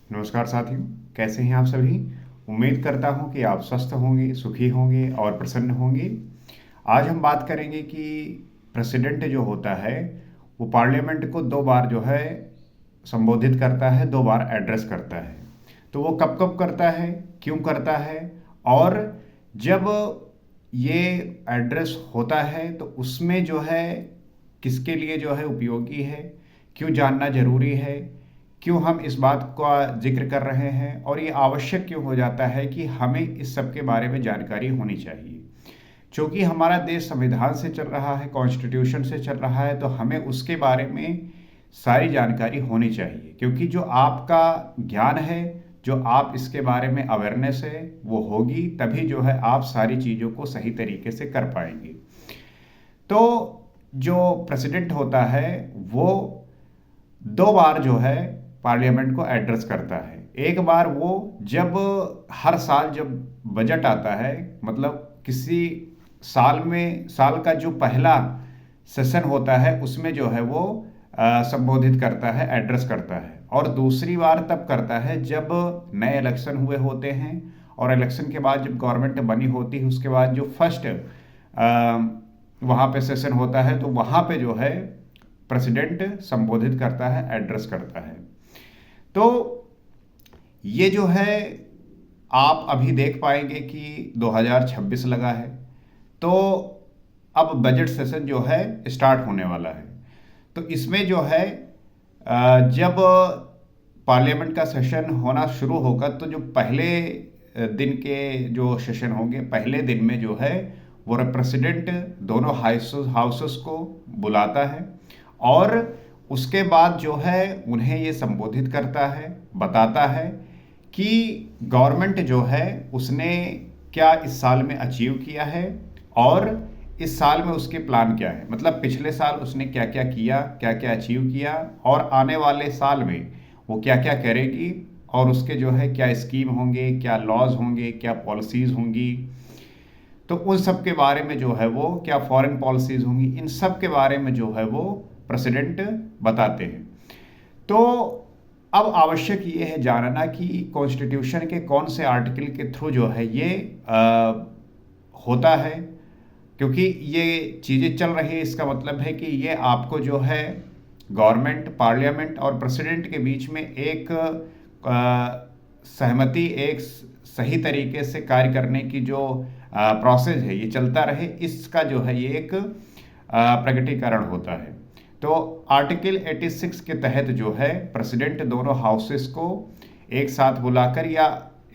नमस्कार साथियों, कैसे हैं आप सभी। उम्मीद करता हूं कि आप स्वस्थ होंगे, सुखी होंगे और प्रसन्न होंगे। आज हम बात करेंगे कि प्रेसिडेंट जो होता है वो पार्लियामेंट को दो बार जो है संबोधित करता है, दो बार एड्रेस करता है। तो वो कब कब करता है, क्यों करता है, और जब ये एड्रेस होता है तो उसमें जो है किसके लिए जो है उपयोगी है, क्यों जानना जरूरी है, क्यों हम इस बात का जिक्र कर रहे हैं, और ये आवश्यक क्यों हो जाता है कि हमें इस सब के बारे में जानकारी होनी चाहिए। क्योंकि हमारा देश संविधान से चल रहा है, कॉन्स्टिट्यूशन से चल रहा है, तो हमें उसके बारे में सारी जानकारी होनी चाहिए। क्योंकि जो आपका ज्ञान है, जो आप इसके बारे में अवेयरनेस है, वो होगी तभी जो है आप सारी चीज़ों को सही तरीके से कर पाएंगे। तो जो प्रेसिडेंट होता है वो दो बार जो है पार्लियामेंट को एड्रेस करता है। एक बार वो जब हर साल जब बजट आता है, मतलब किसी साल में साल का जो पहला सेशन होता है उसमें जो है वो संबोधित करता है, एड्रेस करता है। और दूसरी बार तब करता है जब नए इलेक्शन हुए होते हैं, और इलेक्शन के बाद जब गवर्नमेंट बनी होती है उसके बाद जो फर्स्ट वहाँ पे सेशन होता है, तो वहाँ पे जो है प्रेसिडेंट संबोधित करता है, एड्रेस करता है। तो ये जो है आप अभी देख पाएंगे कि 2026 लगा है, तो अब बजट सेशन जो है स्टार्ट होने वाला है। तो इसमें जो है जब पार्लियामेंट का सेशन होना शुरू होगा तो जो पहले दिन के जो सेशन होंगे, पहले दिन में जो है वो प्रेसिडेंट दोनों हाउसेस को बुलाता है, और उसके बाद जो है उन्हें ये संबोधित करता है, बताता है कि गवर्नमेंट जो है उसने क्या इस साल में अचीव किया है, और इस साल में उसके प्लान क्या है। मतलब पिछले साल उसने क्या क्या किया, क्या क्या अचीव किया, और आने वाले साल में वो क्या क्या करेगी, और उसके जो है क्या स्कीम होंगे, क्या लॉज होंगे, क्या पॉलिसीज़ होंगी। तो उन सब के बारे में जो है वो क्या फॉरेन पॉलिसीज़ होंगी, इन सब के बारे में जो है वो प्रेसिडेंट बताते हैं। तो अब आवश्यक ये है जानना कि कॉन्स्टिट्यूशन के कौन से आर्टिकल के थ्रू जो है ये होता है। क्योंकि ये चीज़ें चल रही है, इसका मतलब है कि ये आपको जो है गवर्नमेंट, पार्लियामेंट और प्रेसिडेंट के बीच में एक सहमति, एक सही तरीके से कार्य करने की जो प्रोसेस है ये चलता रहे, इसका जो है ये एक प्रकटीकरण होता है। तो आर्टिकल 86 के तहत जो है प्रेसिडेंट दोनों हाउसेस को एक साथ बुलाकर या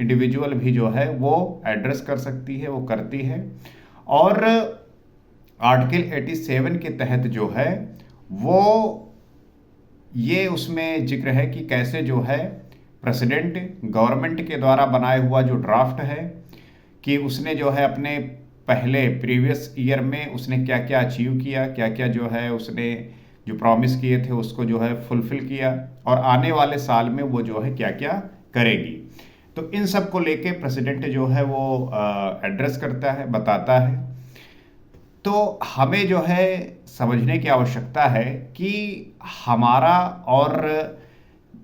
इंडिविजुअल भी जो है वो एड्रेस कर सकती है, वो करती है। और आर्टिकल 87 के तहत जो है वो ये उसमें जिक्र है कि कैसे जो है प्रेसिडेंट गवर्नमेंट के द्वारा बनाया हुआ जो ड्राफ्ट है कि उसने जो है अपने पहले प्रीवियस ईयर में उसने क्या क्या अचीव किया, क्या क्या जो है उसने जो प्रॉमिस किए थे उसको जो है फुलफिल किया, और आने वाले साल में वो जो है क्या क्या करेगी। तो इन सब को लेके प्रेसिडेंट जो है वो एड्रेस करता है, बताता है। तो हमें जो है समझने की आवश्यकता है कि हमारा, और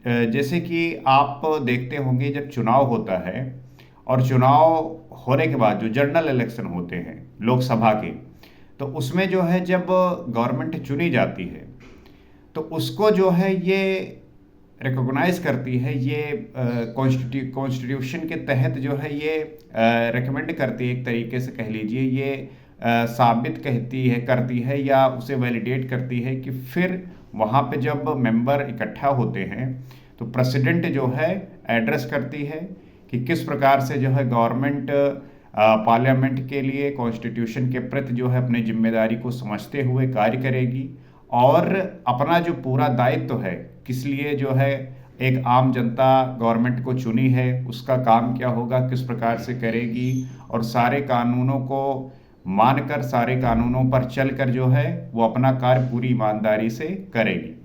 जैसे कि आप देखते होंगे जब चुनाव होता है, और चुनाव होने के बाद जो जनरल इलेक्शन होते हैं लोकसभा के, तो उसमें जो है जब गवर्नमेंट चुनी जाती है तो उसको जो है ये रिकॉग्नाइज करती है, ये कॉन्स्टिट्यूशन के तहत जो है ये रिकमेंड करती है, एक तरीके से कह लीजिए ये साबित कहती है, करती है, या उसे वैलिडेट करती है कि फिर वहाँ पे जब मेंबर इकट्ठा होते हैं तो प्रेसिडेंट जो है एड्रेस करती है कि किस प्रकार से जो है गवर्नमेंट पार्लियामेंट के लिए कॉन्स्टिट्यूशन के प्रति जो है अपनी जिम्मेदारी को समझते हुए कार्य करेगी, और अपना जो पूरा दायित्व है किस लिए जो है एक आम जनता गवर्नमेंट को चुनी है उसका काम क्या होगा, किस प्रकार से करेगी, और सारे कानूनों को मानकर, सारे कानूनों पर चलकर जो है वो अपना कार्य पूरी ईमानदारी से करेगी।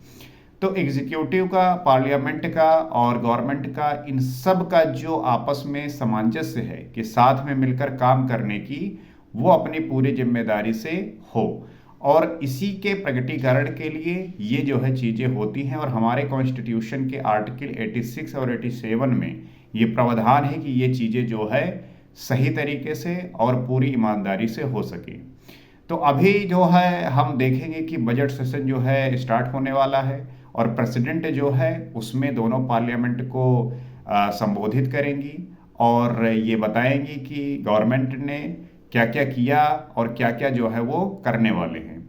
तो एग्जीक्यूटिव का, पार्लियामेंट का और गवर्नमेंट का, इन सब का जो आपस में सामंजस्य है कि साथ में मिलकर काम करने की, वो अपनी पूरी जिम्मेदारी से हो। और इसी के प्रगटीकरण के लिए ये जो है चीज़ें होती हैं। और हमारे कॉन्स्टिट्यूशन के आर्टिकल 86 और 87 में ये प्रावधान है कि ये चीज़ें जो है सही तरीके से और पूरी ईमानदारी से हो सके। तो अभी जो है हम देखेंगे कि बजट सेशन जो है स्टार्ट होने वाला है और प्रेसिडेंट जो है उसमें दोनों पार्लियामेंट को संबोधित करेंगी और ये बताएंगी कि गवर्नमेंट ने क्या क्या किया और क्या क्या जो है वो करने वाले हैं।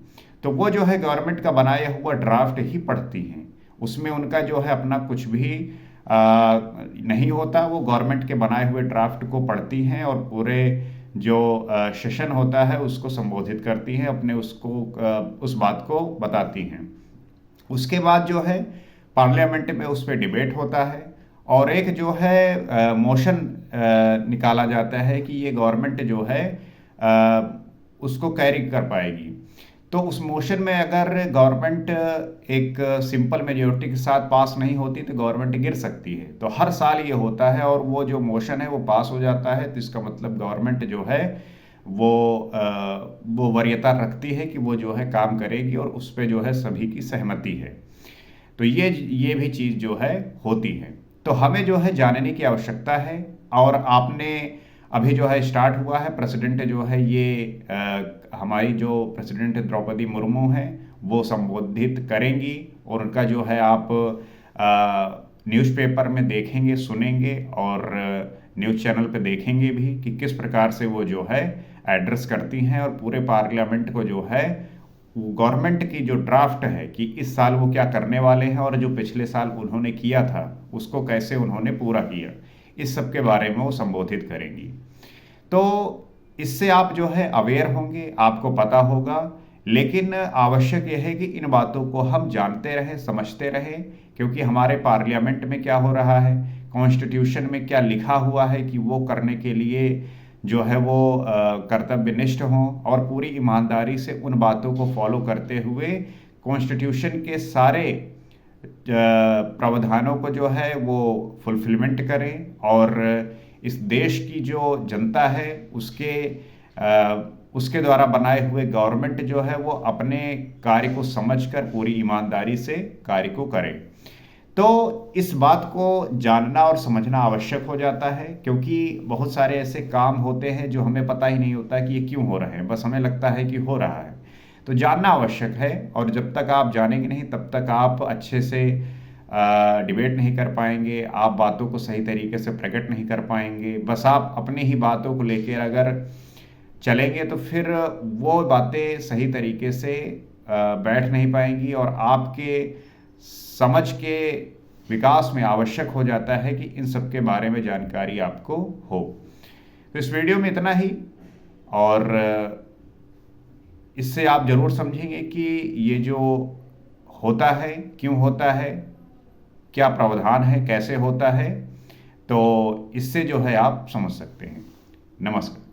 तो वो जो है गवर्नमेंट का बनाया हुआ ड्राफ्ट ही पढ़ती हैं, उसमें उनका जो है अपना कुछ भी नहीं होता। वो गवर्नमेंट के बनाए हुए ड्राफ्ट को पढ़ती हैं और पूरे जो सेशन होता है उसको संबोधित करती हैं, अपने उसको उस बात को बताती हैं। उसके बाद जो है पार्लियामेंट में उस पर डिबेट होता है और एक जो है मोशन निकाला जाता है कि ये गवर्नमेंट जो है उसको कैरी कर पाएगी। तो उस मोशन में अगर गवर्नमेंट एक सिंपल मेजोरिटी के साथ पास नहीं होती तो गवर्नमेंट गिर सकती है। तो हर साल ये होता है और वो जो मोशन है वो पास हो जाता है, तो इसका मतलब गवर्नमेंट जो है वो वरीयता रखती है कि वो जो है काम करेगी और उस पर जो है सभी की सहमति है। तो ये भी चीज़ जो है होती है। तो हमें जो है जानने की आवश्यकता है। और आपने अभी जो है स्टार्ट हुआ है, प्रेसिडेंट जो है ये हमारी जो प्रेसिडेंट द्रौपदी मुर्मू हैं वो संबोधित करेंगी और उनका जो है आप न्यूज़पेपर में देखेंगे, सुनेंगे और न्यूज़ चैनल पे देखेंगे भी कि किस प्रकार से वो जो है एड्रेस करती हैं और पूरे पार्लियामेंट को जो है गवर्नमेंट की जो ड्राफ्ट है कि इस साल वो क्या करने वाले हैं और जो पिछले साल उन्होंने किया था उसको कैसे उन्होंने पूरा किया, इस सब के बारे में वो संबोधित करेंगी। तो इससे आप जो है अवेयर होंगे, आपको पता होगा। लेकिन आवश्यक यह है कि इन बातों को हम जानते रहें, समझते रहें, क्योंकि हमारे पार्लियामेंट में क्या हो रहा है, कॉन्स्टिट्यूशन में क्या लिखा हुआ है कि वो करने के लिए जो है वो कर्तव्यनिष्ठ हों और पूरी ईमानदारी से उन बातों को फॉलो करते हुए कॉन्स्टिट्यूशन के सारे प्रावधानों को जो है वो फुलफिलमेंट करें और इस देश की जो जनता है उसके द्वारा बनाए हुए गवर्नमेंट जो है वो अपने कार्य को समझकर पूरी ईमानदारी से कार्य को करे। तो इस बात को जानना और समझना आवश्यक हो जाता है, क्योंकि बहुत सारे ऐसे काम होते हैं जो हमें पता ही नहीं होता कि ये क्यों हो रहे हैं, बस हमें लगता है कि हो रहा है। तो जानना आवश्यक है और जब तक आप जानेंगे नहीं तब तक आप अच्छे से डिबेट नहीं कर पाएंगे, आप बातों को सही तरीके से प्रकट नहीं कर पाएंगे। बस आप अपनी ही बातों को लेकर अगर चलेंगे तो फिर वो बातें सही तरीके से बैठ नहीं पाएंगी और आपके समझ के विकास में आवश्यक हो जाता है कि इन सब के बारे में जानकारी आपको हो। तो इस वीडियो में इतना ही और इससे आप ज़रूर समझेंगे कि ये जो होता है क्यों होता है, क्या प्रावधान है, कैसे होता है। तो इससे जो है आप समझ सकते हैं। नमस्कार।